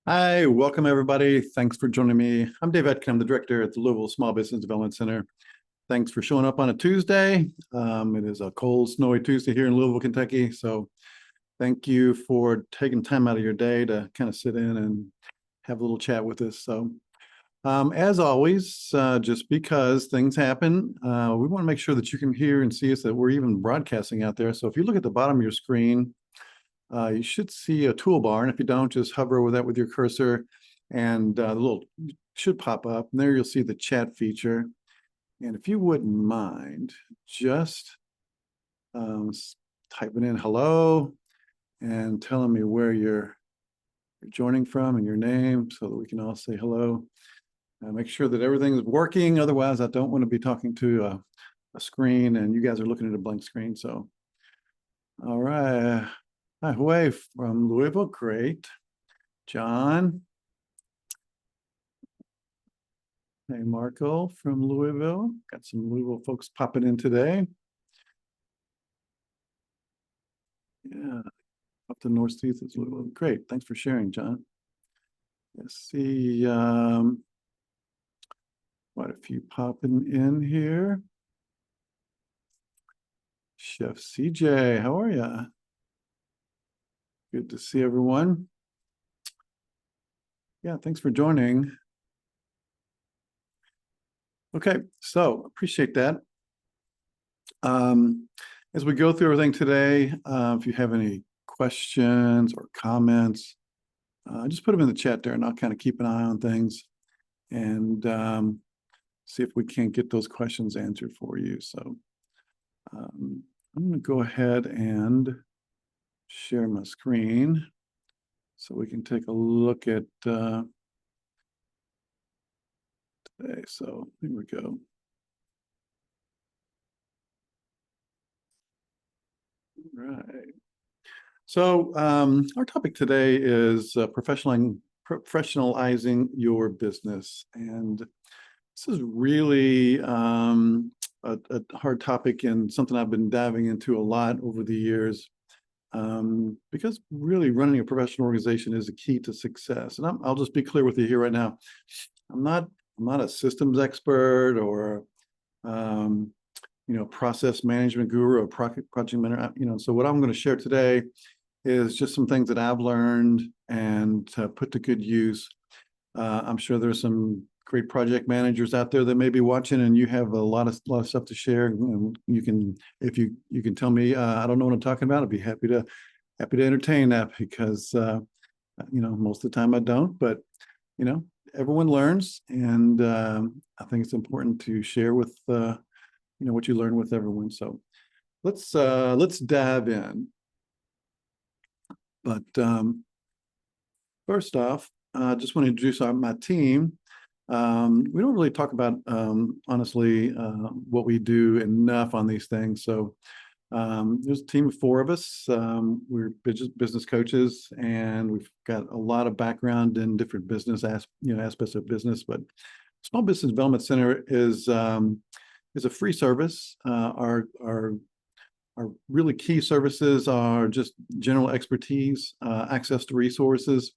Hi, welcome everybody. Thanks for joining me. I'm Dave Etkin. I'm the director at the Louisville Small Business Development Center. Thanks for showing up on a Tuesday. It is a cold, snowy Tuesday here in Louisville, Kentucky. So thank you for taking time out of your day to kind of sit in and have a little chat with us. So as always, just because things happen, we want to make sure that you can hear and see us, that we're even broadcasting out there. So if you look at the bottom of your screen, you should see a toolbar, and if you don't, just hover over that with your cursor, and the little should pop up, and there you'll see the chat feature. And if you wouldn't mind, just typing in hello and telling me where you're joining from and your name, so that we can all say hello. Make sure that everything's working. Otherwise, I don't want to be talking to a screen, and you guys are looking at a blank screen. So, all right. Hi, Hue from Louisville. Great. John. Hey, Marco from Louisville. Got some Louisville folks popping in today. Yeah, up the Northeast is Louisville. Great. Thanks for sharing, John. Let's see. Quite a few popping in here. Chef CJ, how are you? Good to see everyone. Yeah, thanks for joining. Okay, so appreciate that. As we go through everything today, if you have any questions or comments, just put them in the chat there, and I'll kind of keep an eye on things and see if we can't get those questions answered for you. So I'm going to go ahead and share my screen so we can take a look at today. So here we go. All right. So our topic today is professionalizing your business. And this is really a hard topic, and something I've been diving into a lot over the years, because really running a professional organization is a key to success. And I'll just be clear with you here right now. I'm not a systems expert or process management guru or project manager. So what I'm going to share today is just some things that I've learned and put to good use. I'm sure there's some great project managers out there that may be watching, and you have a lot of stuff to share. And you can, if you can tell me, I don't know what I'm talking about, I'd be happy to entertain that, because most of the time I don't, but everyone learns, and I think it's important to share with what you learn with everyone. So let's dive in. But first off, I just want to introduce my team. We don't really talk about, honestly, what we do enough on these things. So there's a team of 4 of us. We're business coaches, and we've got a lot of background in different business aspects of business. But Small Business Development Center is a free service. Our really key services are just general expertise, access to resources.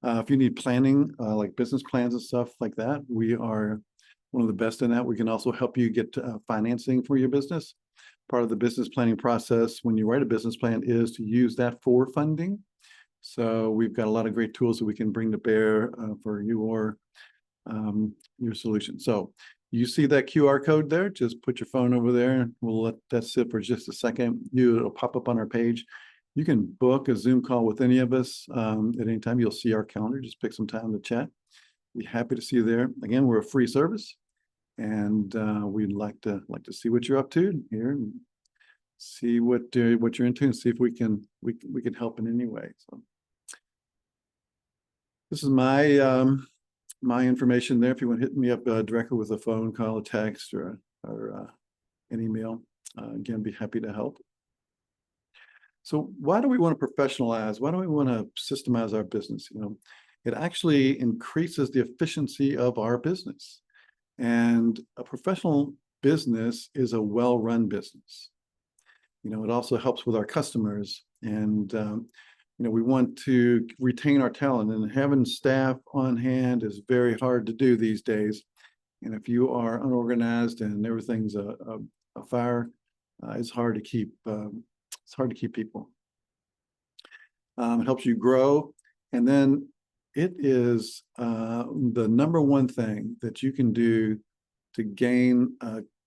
If you need planning, like business plans and stuff like that, we are one of the best in that. We can also help you get financing for your business. Part of the business planning process when you write a business plan is to use that for funding. So we've got a lot of great tools that we can bring to bear for your solution. So you see that QR code there? Just put your phone over there. We'll let that sit for just a second. It'll pop up on our page. You can book a Zoom call with any of us at any time. You'll see our calendar. Just pick some time to chat. Be happy to see you there. Again, we're a free service, and we'd like to see what you're up to here, and see what you're into, and see if we can help in any way. So this is my information there. If you want to hit me up directly with a phone call, a text, or an email, again, be happy to help. So why do we want to professionalize? Why do we want to systemize our business? It actually increases the efficiency of our business. And a professional business is a well-run business. It also helps with our customers. And, we want to retain our talent, and having staff on hand is very hard to do these days. And if you are unorganized and everything's a fire, it's hard to keep people. It helps you grow. And then it is the number one thing that you can do to gain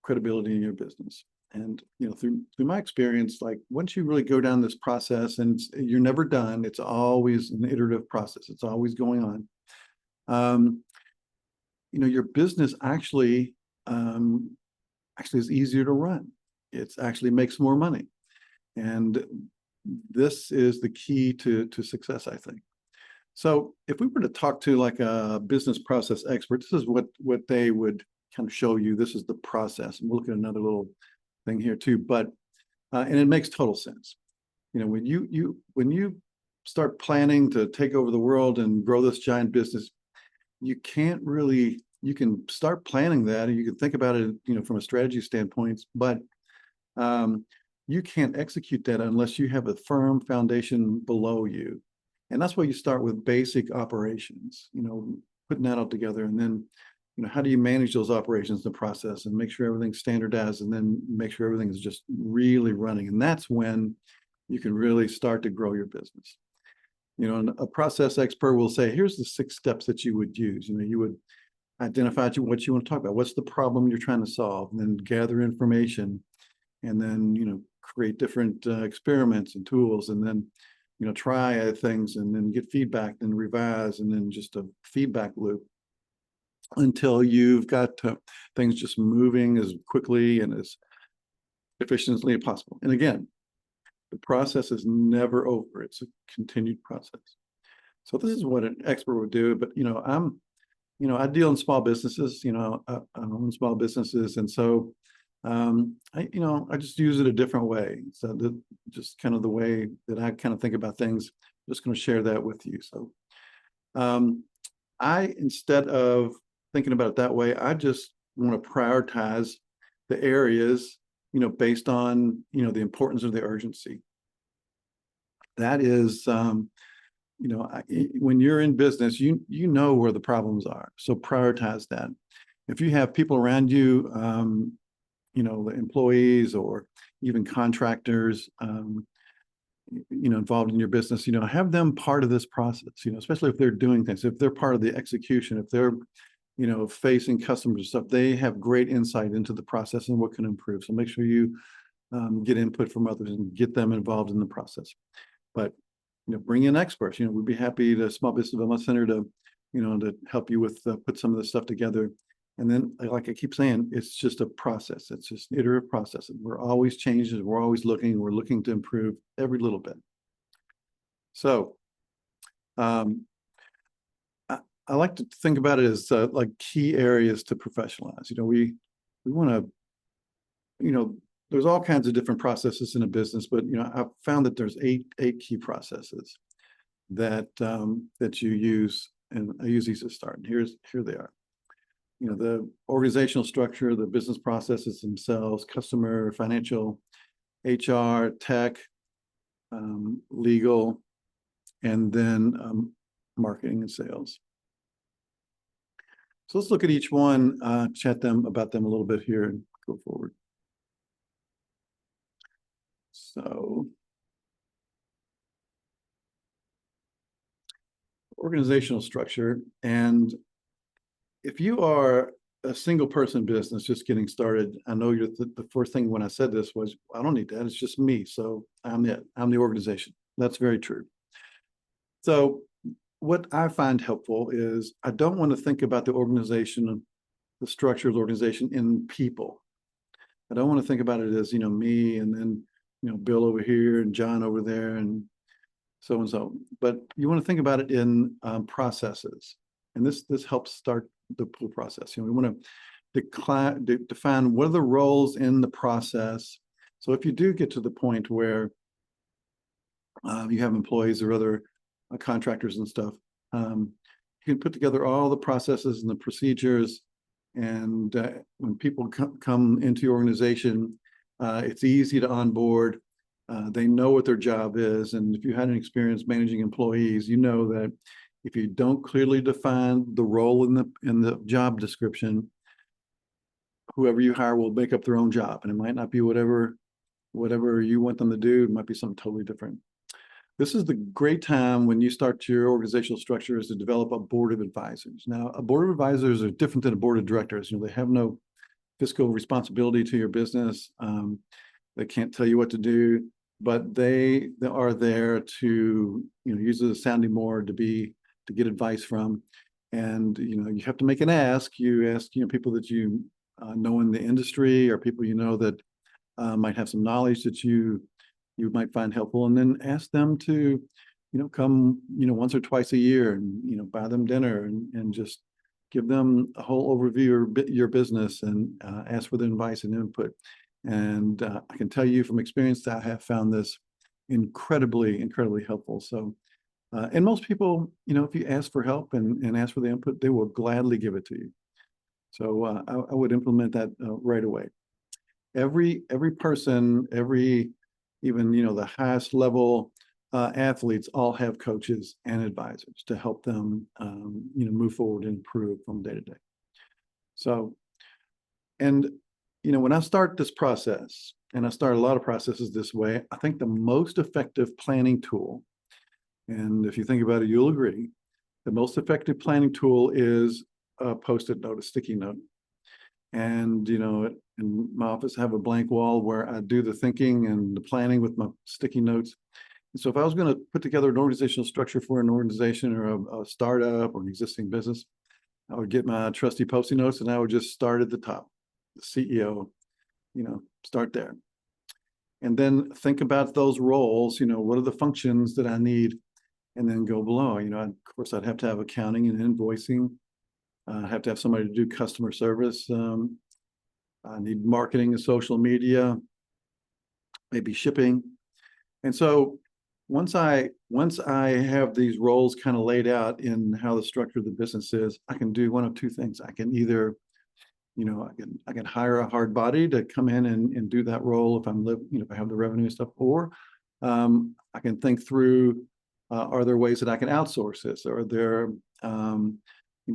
credibility in your business. And through my experience, like once you really go down this process, and you're never done, it's always an iterative process. It's always going on. Your business actually is easier to run. It actually makes more money, and this is the key to success, I think. So if we were to talk to like a business process expert, this is what they would kind of show you. This is the process. And we'll look at another little thing here too, but and it makes total sense. When you start planning to take over the world and grow this giant business, you can start planning that, and you can think about it, from a strategy standpoint, but you can't execute that unless you have a firm foundation below you. And that's why you start with basic operations, putting that all together. And then, how do you manage those operations, the process, and make sure everything's standardized, and then make sure everything is just really running. And that's when you can really start to grow your business. And a process expert will say, here's the 6 steps that you would use. You would identify what you want to talk about. What's the problem you're trying to solve? And then gather information, and then, create different experiments and tools, and then, try things, and then get feedback, and revise, and then just a feedback loop until you've got things just moving as quickly and as efficiently as possible. And again, the process is never over. It's a continued process. So this is what an expert would do. But, I deal in small businesses, I own small businesses. And so, I just use it a different way. So just kind of the way that I kind of think about things, I'm just going to share that with you. So instead of thinking about it that way, I just want to prioritize the areas, based on, the importance of the urgency. That is, when you're in business, you know where the problems are. So prioritize that. If you have people around you, the employees or even contractors, involved in your business, have them part of this process, especially if they're doing things, if they're part of the execution, if they're, facing customers and stuff, they have great insight into the process and what can improve. So make sure you get input from others and get them involved in the process. But, bring in experts. We'd be happy to Small Business Development Center to, to help you with put some of this stuff together. And then, like I keep saying, it's just a process. It's just an iterative process. We're always changing. We're always looking. We're looking to improve every little bit. So, I like to think about it as like key areas to professionalize. We want to, there's all kinds of different processes in a business, but I've found that there's eight key processes that you use, and I use these to start. And here they are. The organizational structure, the business processes themselves, customer, financial, HR, tech, legal, and then marketing and sales. So let's look at each one, chat about them a little bit here, and go forward. So, organizational structure. And if you are a single person business just getting started, I know the first thing when I said this was, I don't need that. It's just me. So I'm the organization. That's very true. So what I find helpful is I don't want to think about the organization, the structure of the organization in people. I don't want to think about it as, me and then, Bill over here and John over there and so. But you want to think about it in processes. And this helps start the whole process. We want to define what are the roles in the process. So if you do get to the point where you have employees or other contractors and stuff, you can put together all the processes and the procedures. And when people come into your organization, it's easy to onboard. They know what their job is. And if you had an experience managing employees, you know that if you don't clearly define the role in the job description, whoever you hire will make up their own job. And it might not be whatever you want them to do. It might be something totally different. This is the great time when you start your organizational structure is to develop a board of advisors. Now, a board of advisors are different than a board of directors. They have no fiscal responsibility to your business. They can't tell you what to do, but they are there to use as a sounding board to get advice from. And you have to make an ask. You ask people that you know in the industry, or people that might have some knowledge that you might find helpful, and then ask them to come once or twice a year and buy them dinner and just give them a whole overview of your business and ask for their advice and input. And I can tell you from experience that I have found this incredibly helpful. So and most people, if you ask for help and ask for the input, they will gladly give it to you. So I would implement that right away. Every person, even the highest level athletes all have coaches and advisors to help them move forward and improve from day to day. So, and when I start this process, and I start a lot of processes this way, I think the most effective planning tool, and if you think about it, you'll agree, the most effective planning tool is a Post-it note, a sticky note. And in my office, I have a blank wall where I do the thinking and the planning with my sticky notes. And so if I was going to put together an organizational structure for an organization or a startup or an existing business, I would get my trusty Post-it notes and I would just start at the top, the CEO, start there. And then think about those roles, what are the functions that I need, and then go below. Of course, I'd have to have accounting and invoicing. I have to have somebody to do customer service. I need marketing and social media, maybe shipping. And so once I have these roles kind of laid out in how the structure of the business is, I can do one of two things. I can either, I can hire a hard body to come in and do that role if if I have the revenue stuff, or I can think through, are there ways that I can outsource this? Or are there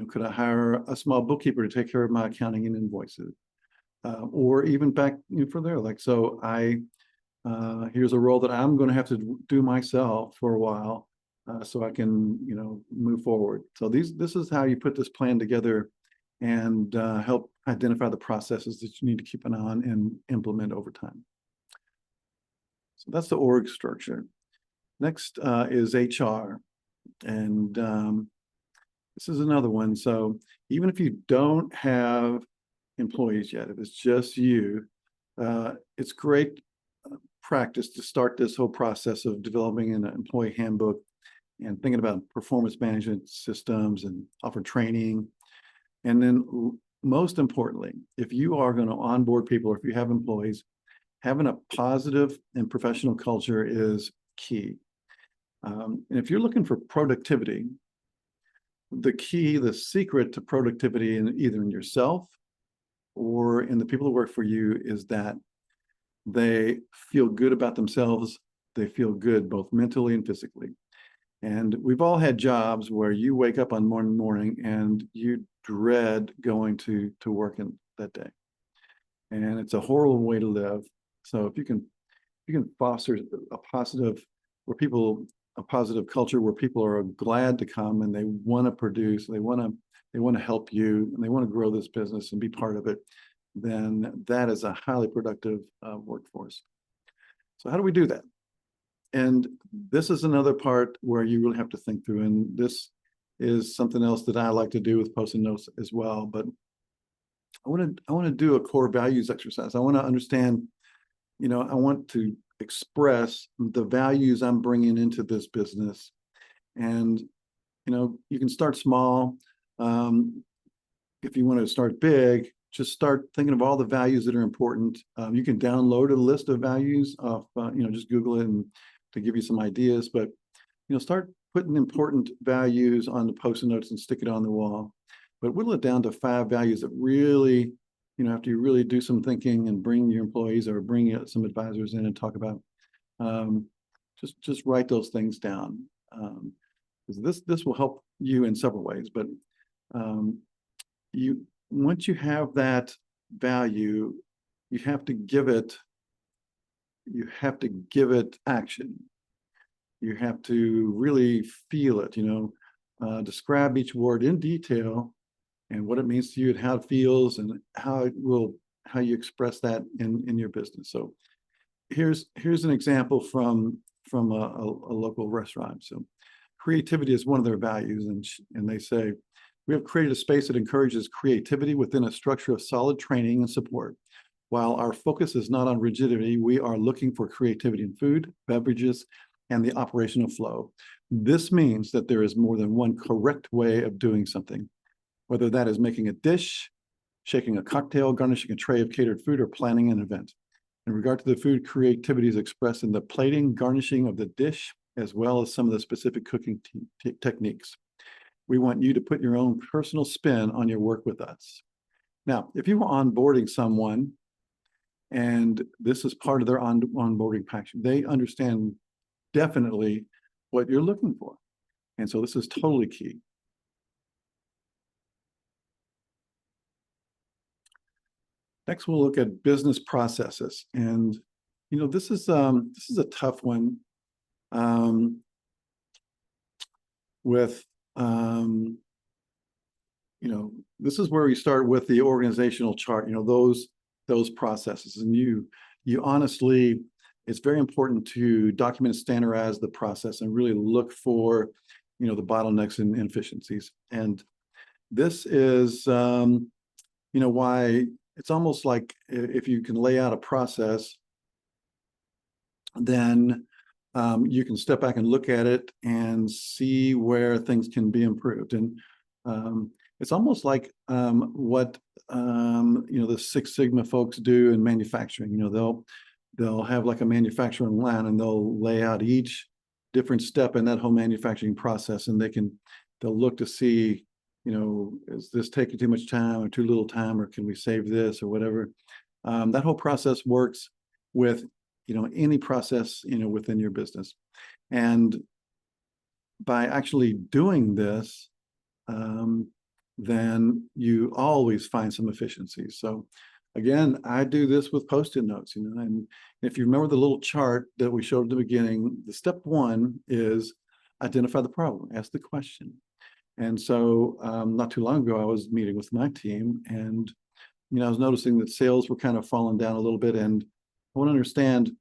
could I hire a small bookkeeper to take care of my accounting and invoices? Or even back further, so here's a role that I'm going to have to do myself for a while, so I can move forward. So this is how you put this plan together and help identify the processes that you need to keep an eye on and implement over time. So that's the org structure. Next is HR, and this is another one. So even if you don't have employees yet, if it's just you, it's great practice to start this whole process of developing an employee handbook and thinking about performance management systems and offer training. And then most importantly, if you are going to onboard people, or if you have employees, having a positive and professional culture is key. And if you're looking for productivity, the secret to productivity either in yourself or in the people who work for you is that they feel good about themselves. They feel good both mentally and physically. And we've all had jobs where you wake up on morning and you dread going to work in that day. And it's a horrible way to live. So if you can foster a positive culture where people are glad to come and they want to produce, they want to help you, and they want to grow this business and be part of it, then that is a highly productive workforce. So how do we do that? And this is another part where you really have to think through, and this is something else that I like to do with Post-it notes as well. But I want to do a core values exercise. I want to understand, I want to express the values I'm bringing into this business. And, you can start small. If you want to start big, just start thinking of all the values that are important. You can download a list of values of, just Google it and to give you some ideas, but, start putting important values on the Post-it notes and stick it on the wall. But whittle it down to 5 values that really, after you really do some thinking and bring your employees or bring some advisors in and talk about, Um, just write those things down. 'Cause this will help you in several ways, but you once you have that value, you have to give it action. You have to really feel it, describe each word in detail and what it means to you and how it feels and how you express that in your business. So here's an example from a local restaurant. So creativity is one of their values, and they say, we have created a space that encourages creativity within a structure of solid training and support. While our focus is not on rigidity, we are looking for creativity in food, beverages, and the operational flow. This means that there is more than one correct way of doing something, whether that is making a dish, shaking a cocktail, garnishing a tray of catered food, or planning an event. In regard to the food, creativity is expressed in the plating, garnishing of the dish, as well as some of the specific cooking techniques. We want you to put your own personal spin on your work with us. Now, if you were onboarding someone, and this is part of their onboarding package, they understand definitely what you're looking for. And so this is totally key. Next, we'll look at business processes. And, this is a tough one with, this is where we start with the organizational chart, those processes. And you honestly, it's very important to document and standardize the process and really look for, the bottlenecks and inefficiencies. And this is, why it's almost like if you can lay out a process, then you can step back and look at it and see where things can be improved. And it's almost like what the Six Sigma folks do in manufacturing. They'll have like a manufacturing line, and they'll lay out each different step in that whole manufacturing process, and they'll look to see, is this taking too much time or too little time, or can we save this or whatever. That whole process works with any process within your business, and by actually doing this, then you always find some efficiencies. So again, I do this with Post-it notes, and if you remember the little chart that we showed at the beginning, the step one is identify the problem, ask the question. And so not too long ago, I was meeting with my team, and I was noticing that sales were kind of falling down a little bit, and I want to understand,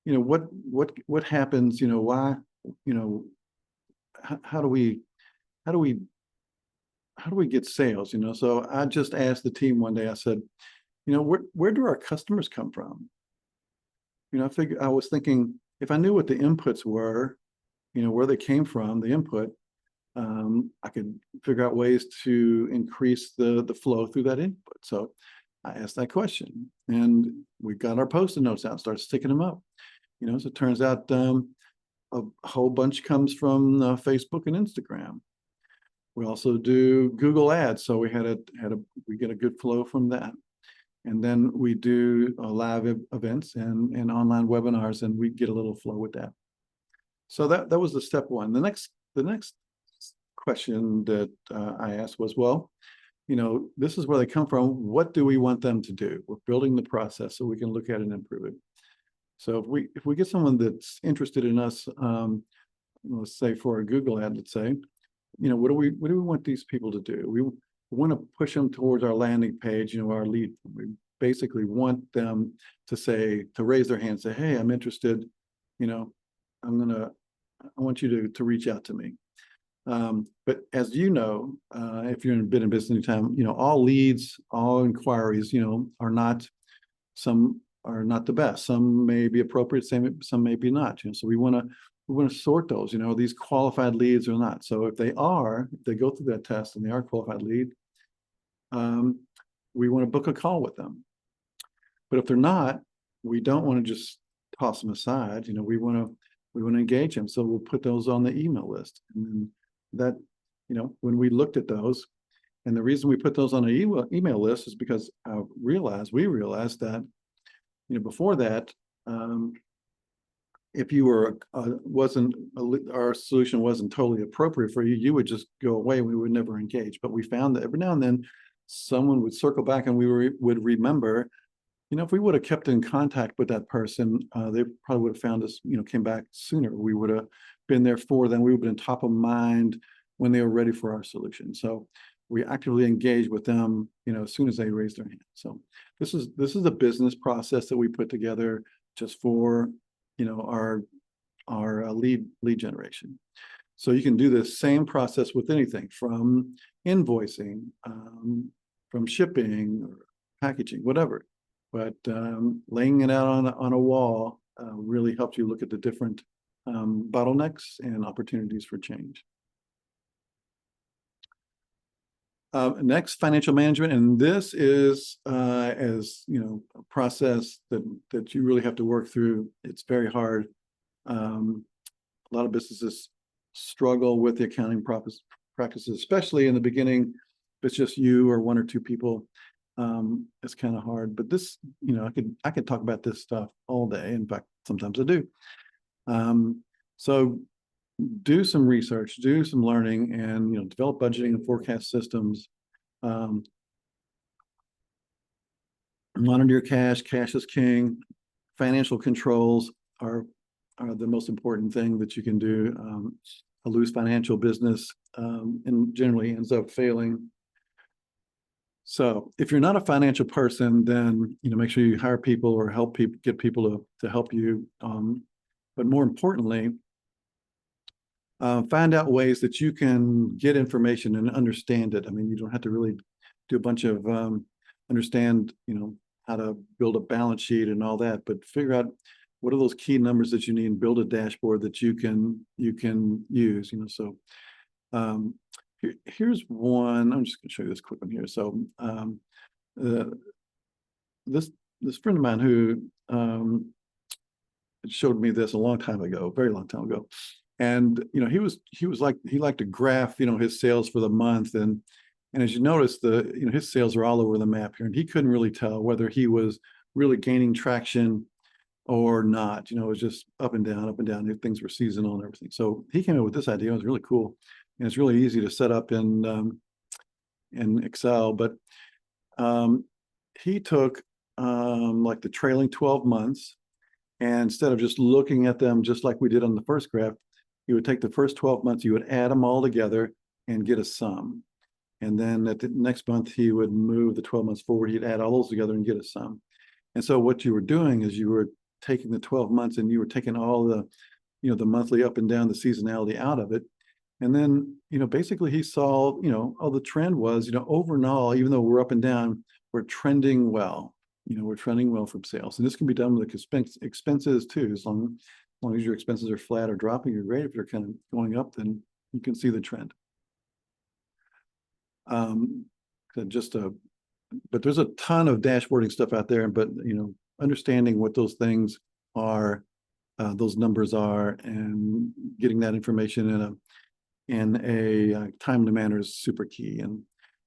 what happens, why, how do we get sales, So I just asked the team one day, I said, where do our customers come from? I was thinking, if I knew what the inputs were, where they came from, the input, I could figure out ways to increase the flow through that input. So I asked that question, and we got our Post-it notes out, started sticking them up. So it turns out a whole bunch comes from Facebook and Instagram. We also do Google ads, so we get a good flow from that. And then we do live events and online webinars, and we get a little flow with that. So that was the step one. The next question that I asked was, well, this is where they come from. What do we want them to do? We're building the process so we can look at it and improve it. So if we get someone that's interested in us, let's say for a Google ad, let's say, what do we want these people to do? We want to push them towards our landing page, our lead. We basically want them to raise their hand, say, hey, I'm interested, I want you to reach out to me. But as if you're been in business anytime, all leads, all inquiries, are not the best. Some may be appropriate, some may be not. So we want to sort those. These qualified leads or not. So if they go through that test and they are a qualified lead, we want to book a call with them. But if they're not, we don't want to just toss them aside. We want to engage them. So we'll put those on the email list. And then that, when we looked at those, and the reason we put those on an email list is because we realized that, before that, if you were our solution wasn't totally appropriate for you, you would just go away. We would never engage. But we found that every now and then someone would circle back and would remember, if we would have kept in contact with that person, they probably would have found us, came back sooner. We would have been there for them. We would have been top of mind when they were ready for our solution. So we actively engage with them, as soon as they raise their hand. So this is a business process that we put together just for, our lead generation. So you can do the same process with anything from invoicing, from shipping or packaging, whatever. But laying it out on a wall really helps you look at the different bottlenecks and opportunities for change. Next, financial management, and this is a process that you really have to work through. It's very hard. A lot of businesses struggle with the accounting practices, especially in the beginning. If it's just you or one or two people, it's kind of hard. But this, I could talk about this stuff all day. In fact, sometimes I do. So do some research, do some learning, and develop budgeting and forecast systems. Monitor your cash. Cash is king. Financial controls are the most important thing that you can do. A loose financial business and generally ends up failing. So if you're not a financial person, then make sure you hire people or help people, get people to help you. But more importantly, find out ways that you can get information and understand it. I mean, you don't have to really do a bunch of understand, how to build a balance sheet and all that, but figure out what are those key numbers that you need and build a dashboard that you can use. So here's one. I'm just going to show you this quick one here. So this friend of mine who showed me this a long time ago, very long time ago. And he liked to graph his sales for the month, and as you notice, his sales are all over the map here, and he couldn't really tell whether he was really gaining traction or not. It was just up and down, up and down. Things were seasonal and everything. So he came up with this idea. It was really cool, and it's really easy to set up in Excel. But he took like the trailing 12 months, and instead of just looking at them just like we did on the first graph, he would take the first 12 months, you would add them all together and get a sum. And then at the next month, he would move the 12 months forward. He'd add all those together and get a sum. And so what you were doing is you were taking the 12 months and you were taking all the, the monthly up and down, the seasonality out of it. And then, basically he saw, the trend was, overall, even though we're up and down, we're trending well. We're trending well from sales. And this can be done with expenses too. As long as your expenses are flat or dropping, you're great. If they're kind of going up, then you can see the trend. But there's a ton of dashboarding stuff out there, but understanding what those things are, those numbers are, and getting that information in a timely manner is super key. And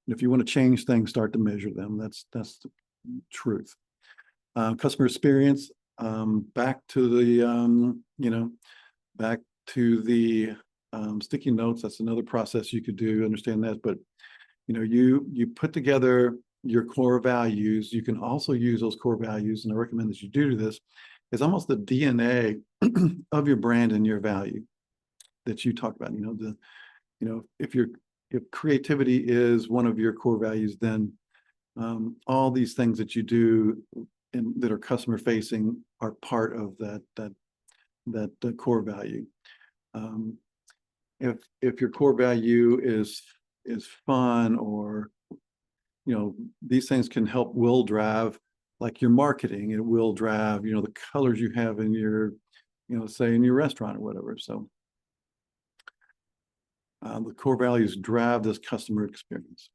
if you want to change things, start to measure them. That's the truth. Customer experience, back to the sticky notes. That's another process you could do, understand that. But you put together your core values. You can also use those core values, and I recommend that you do this. It's almost the DNA of your brand and your value that you talk about. If creativity is one of your core values, then all these things that you do and that are customer facing are part of that core value. If your core value is fun, or these things will drive like your marketing. It will drive the colors you have in your say in your restaurant or whatever. So the core values drive this customer experience.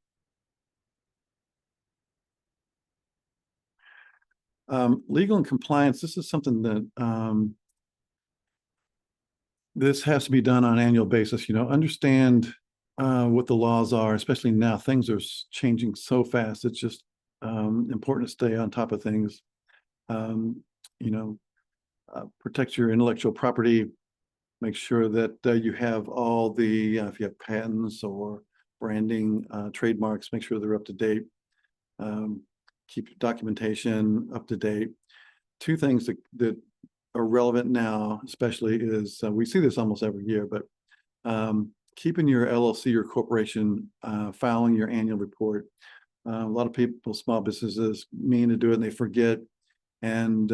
Legal and compliance. This is something that this has to be done on an annual basis. Understand what the laws are, especially now. Things are changing so fast. It's just important to stay on top of things. protect your intellectual property. Make sure that you have all the, if you have patents or branding, trademarks, make sure they're up to date. Keep your documentation up to date. Two things that are relevant now, especially, is we see this almost every year, but keeping your LLC or corporation, filing your annual report. A lot of people, small businesses, mean to do it and they forget. And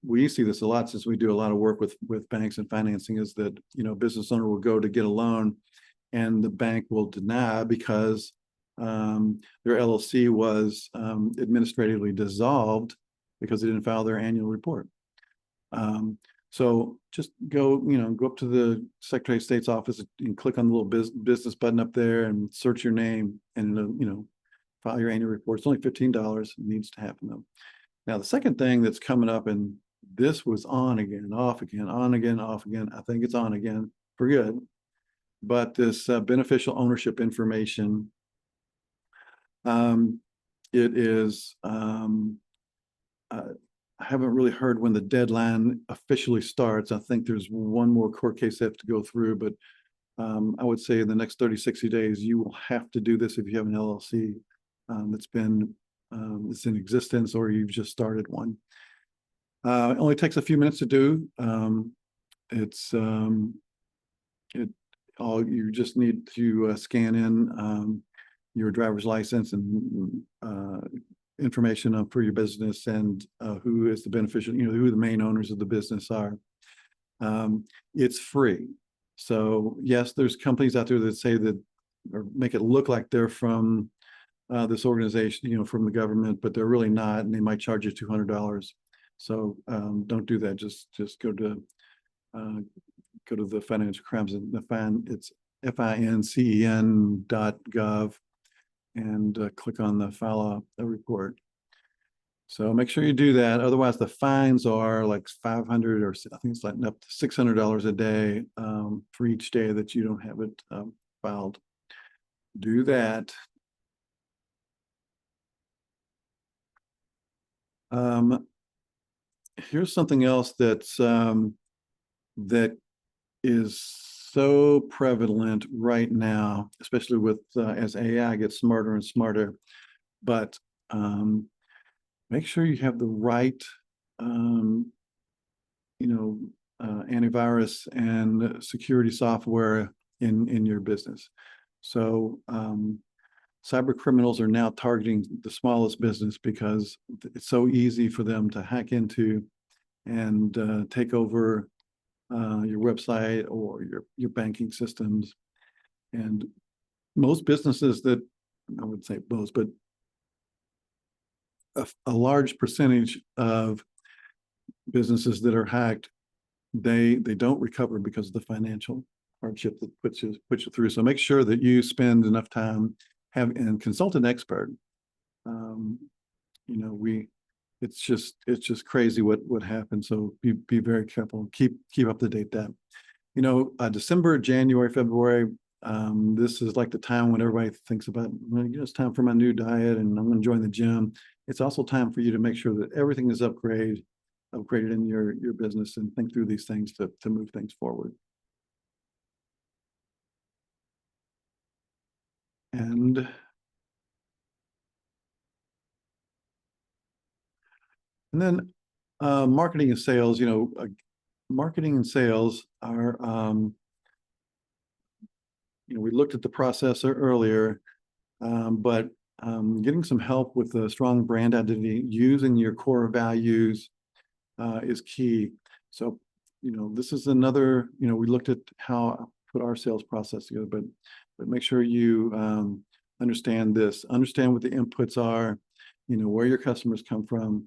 we see this a lot since we do a lot of work with banks and financing, is that, business owner will go to get a loan and the bank will deny because their LLC was administratively dissolved because they didn't file their annual report. So just go up to the Secretary of State's office and click on the little business button up there and search your name and, file your annual report. It's only $15. It needs to happen though. Now, the second thing that's coming up, and this was on again, off again, on again, off again. I think it's on again for good. But this beneficial ownership information, it is, I haven't really heard when the deadline officially starts. I think there's one more court case they have to go through, but I would say in the next 30, 60 days, you will have to do this if you have an LLC that's been it's in existence or you've just started one. It only takes a few minutes to do. You just need to scan in your driver's license and information for your business and who is the beneficial, who the main owners of the business are. It's free. So yes, there's companies out there that say that, or make it look like they're from this organization, from the government, but they're really not, and they might charge you $200. So don't do that. Just go to the financial crimes and it's FINCEN.gov and click on the file a report. So make sure you do that. Otherwise, the fines are like $500 or I think it's like up to $600 a day for each day that you don't have it filed. Do that. Here's something else that's that is so prevalent right now, especially with as AI gets smarter and smarter. But make sure you have the right, antivirus and security software in your business. So cyber criminals are now targeting the smallest business because it's so easy for them to hack into and take over your website or your banking systems. And most businesses that, I would say most, but a large percentage of businesses that are hacked, they don't recover because of the financial hardship that puts you through. So make sure that you spend enough time and consult an expert. It's just crazy what happened. So be very careful. Keep up to date that. December, January, February. This is like the time when everybody thinks about, it's time for my new diet and I'm going to join the gym. It's also time for you to make sure that everything is upgraded in your business and think through these things to move things forward. And then marketing and sales, marketing and sales are, we looked at the process earlier, but getting some help with a strong brand identity, using your core values is key. So, this is another, we looked at how I put our sales process together, but make sure you understand this, understand what the inputs are, where your customers come from,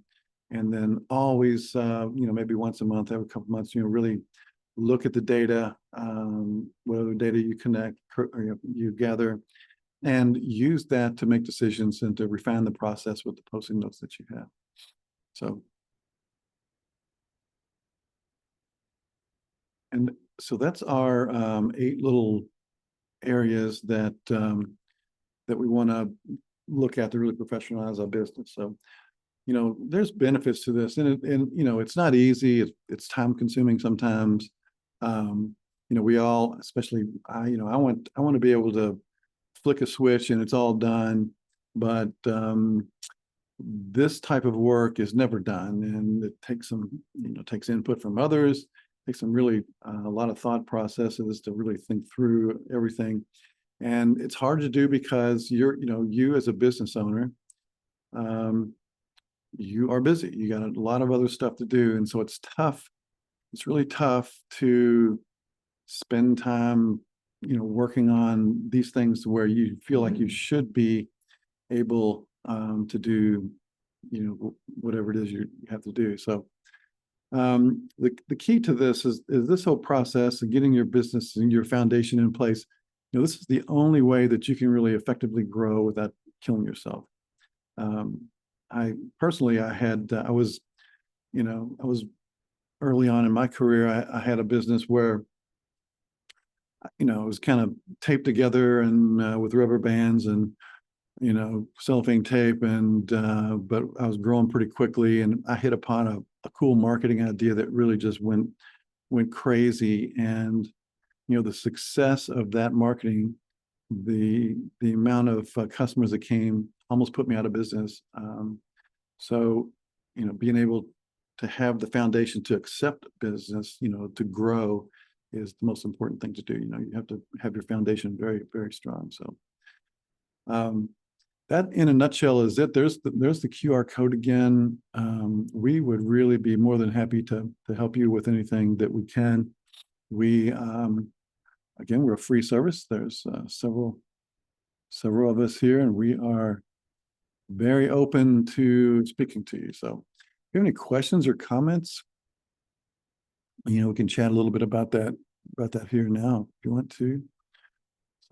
and then always, maybe once a month, every couple months, really look at the data, whatever data you connect, or you gather, and use that to make decisions and to refine the process with the posting notes that you have. So that's our 8 little areas that we want to look at to really professionalize our business. So there's benefits to this, and it's not easy. It's time consuming sometimes. We all, especially I want to be able to flick a switch and it's all done, but this type of work is never done, and it takes takes input from others, takes some really a lot of thought processes to really think through everything, and it's hard to do because you as a business owner, you are busy. You got a lot of other stuff to do, and so it's tough. It's really tough to spend time, working on these things where you feel like you should be able to do, whatever it is you have to do. So the key to this is this whole process of getting your business and your foundation in place. This is the only way that you can really effectively grow without killing yourself. I personally, I was early on in my career, I had a business where it was kind of taped together and with rubber bands and cellophane tape, and but I was growing pretty quickly, and I hit upon a cool marketing idea that really just went crazy. And the success of that marketing, the amount of customers that came almost put me out of business. So being able to have the foundation to accept business, to grow, is the most important thing to do. You have to have your foundation very, very strong. So that in a nutshell is it. There's the QR code again. We would really be more than happy to help you with anything that we can. We again, we're a free service. There's several of us here, and we are very open to speaking to you. So if you have any questions or comments, we can chat a little bit about that here now if you want to.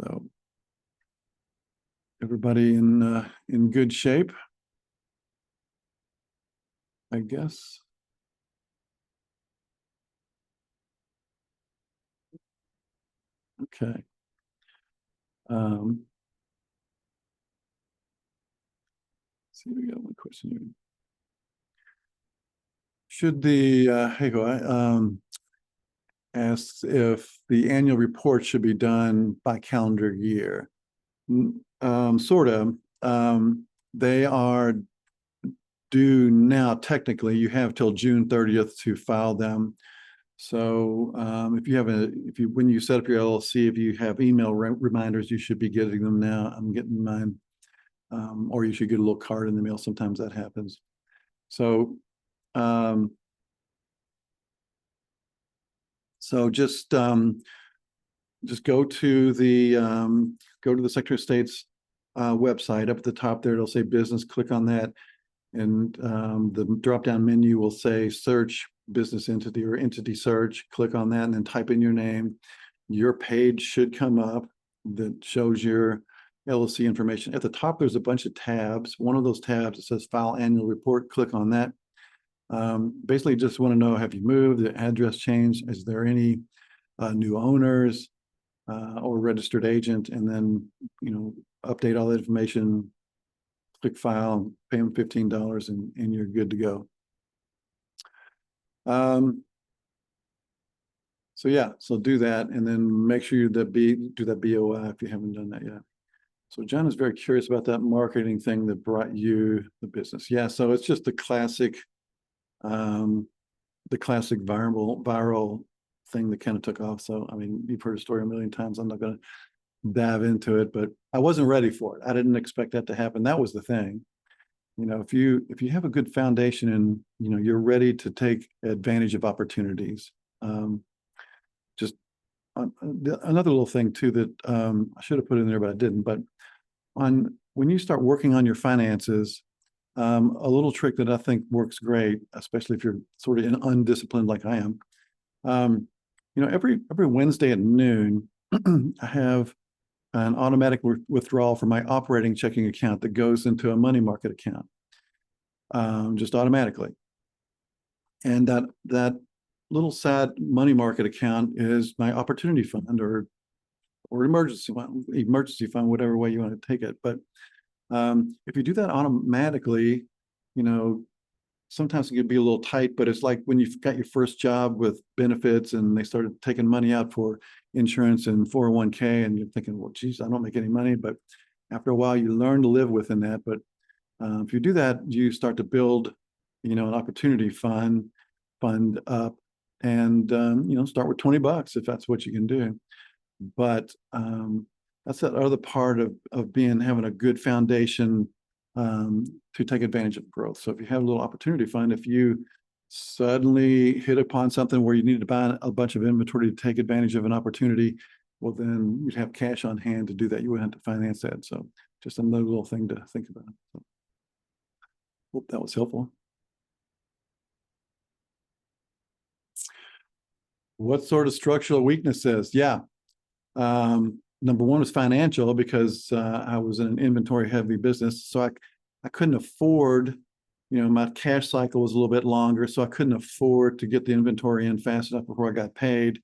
So everybody in good shape, I guess. Okay. See, we got one question here. Should the asks if the annual report should be done by calendar year. Sort of. They are due now. Technically, you have till June 30th to file them. So when you set up your LLC, if you have email reminders, you should be getting them now. I'm getting mine. Or you should get a little card in the mail. Sometimes that happens. So just go to the Secretary of State's website. Up at the top there, it'll say business. Click on that, and the drop-down menu will say search business entity or entity search. Click on that, and then type in your name. Your page should come up that shows your LLC information. At the top, there's a bunch of tabs. One of those tabs, it says File Annual Report. Click on that. Basically, just want to know, have you moved? The address changed? Is there any new owners or registered agent? And then, update all that information, click File, pay them $15, and you're good to go. So do that, and then make sure you do that BOI if you haven't done that yet. So John is very curious about that marketing thing that brought you the business. Yeah, so it's just the classic viral thing that kind of took off. So I mean, you've heard the story a million times. I'm not going to dive into it, but I wasn't ready for it. I didn't expect that to happen. That was the thing. If you have a good foundation and you're ready to take advantage of opportunities. Just another little thing too that I should have put in there, but I didn't. But when you start working on your finances, a little trick that I think works great, especially if you're sort of undisciplined like I am. Every Wednesday at noon, I have an automatic withdrawal from my operating checking account that goes into a money market account, just automatically. And that little sad money market account is my opportunity fund or emergency fund, whatever way you want to take it. But if you do that automatically, you know, sometimes it can be a little tight, but it's like when you've got your first job with benefits and they started taking money out for insurance and 401k, and you're thinking, well, geez, I don't make any money. But after a while, you learn to live within that. But if you do that, you start to build, an opportunity fund up, and start with $20 if that's what you can do. But that's that other part of having a good foundation to take advantage of growth. So if you have a little opportunity fund, if you suddenly hit upon something where you need to buy a bunch of inventory to take advantage of an opportunity, well, then you'd have cash on hand to do that. You wouldn't have to finance that. So just another little thing to think about. So, hope that was helpful. What sort of structural weaknesses? Yeah. Number one was financial, because I was in an inventory heavy business. So I couldn't afford, my cash cycle was a little bit longer. So I couldn't afford to get the inventory in fast enough before I got paid.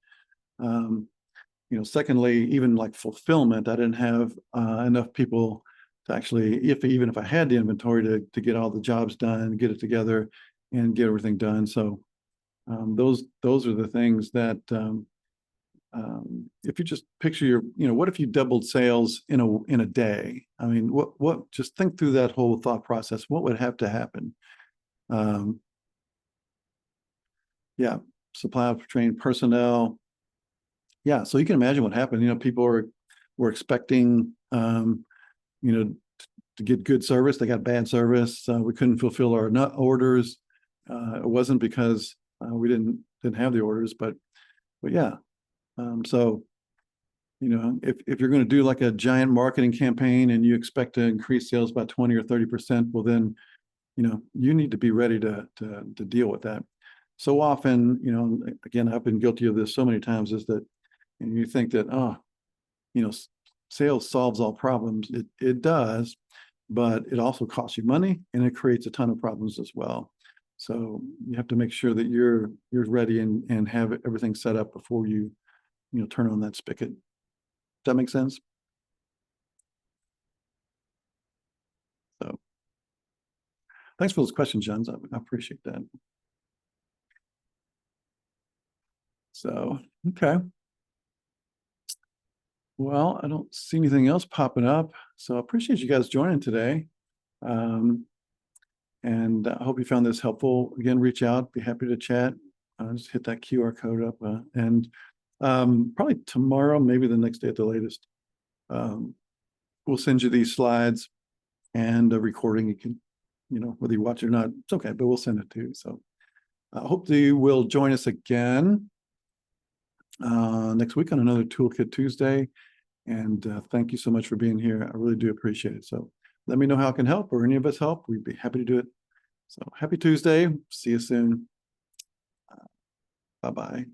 Secondly, even like fulfillment, I didn't have enough people to actually, even if I had the inventory, to get all the jobs done, get it together and get everything done. So those are the things that if you just picture what if you doubled sales in a day? I mean, what just think through that whole thought process. What would have to happen? Yeah, supply of trained personnel. Yeah, so you can imagine what happened. People were expecting to get good service. They got bad service. We couldn't fulfill our orders. It wasn't because we didn't have the orders, but yeah. So, if you're going to do like a giant marketing campaign and you expect to increase sales by 20 or 30%, well, then, you need to be ready to deal with that. So often, again, I've been guilty of this so many times, is that, and you think that, sales solves all problems. It does, but it also costs you money and it creates a ton of problems as well. So you have to make sure that you're ready and have everything set up before you turn on that spigot. Does that make sense? So thanks for those questions, John. I appreciate that. So, okay. Well, I don't see anything else popping up. So I appreciate you guys joining today. And I hope you found this helpful. Again, reach out, be happy to chat. Just hit that QR code up. And probably tomorrow, maybe the next day at the latest, we'll send you these slides and a recording. You can, whether you watch it or not, it's okay, but we'll send it to you. So I hope that you will join us again next week on another Toolkit Tuesday. And thank you so much for being here. I really do appreciate it. So let me know how I can help, or any of us help. We'd be happy to do it. So happy Tuesday. See you soon. Bye-bye.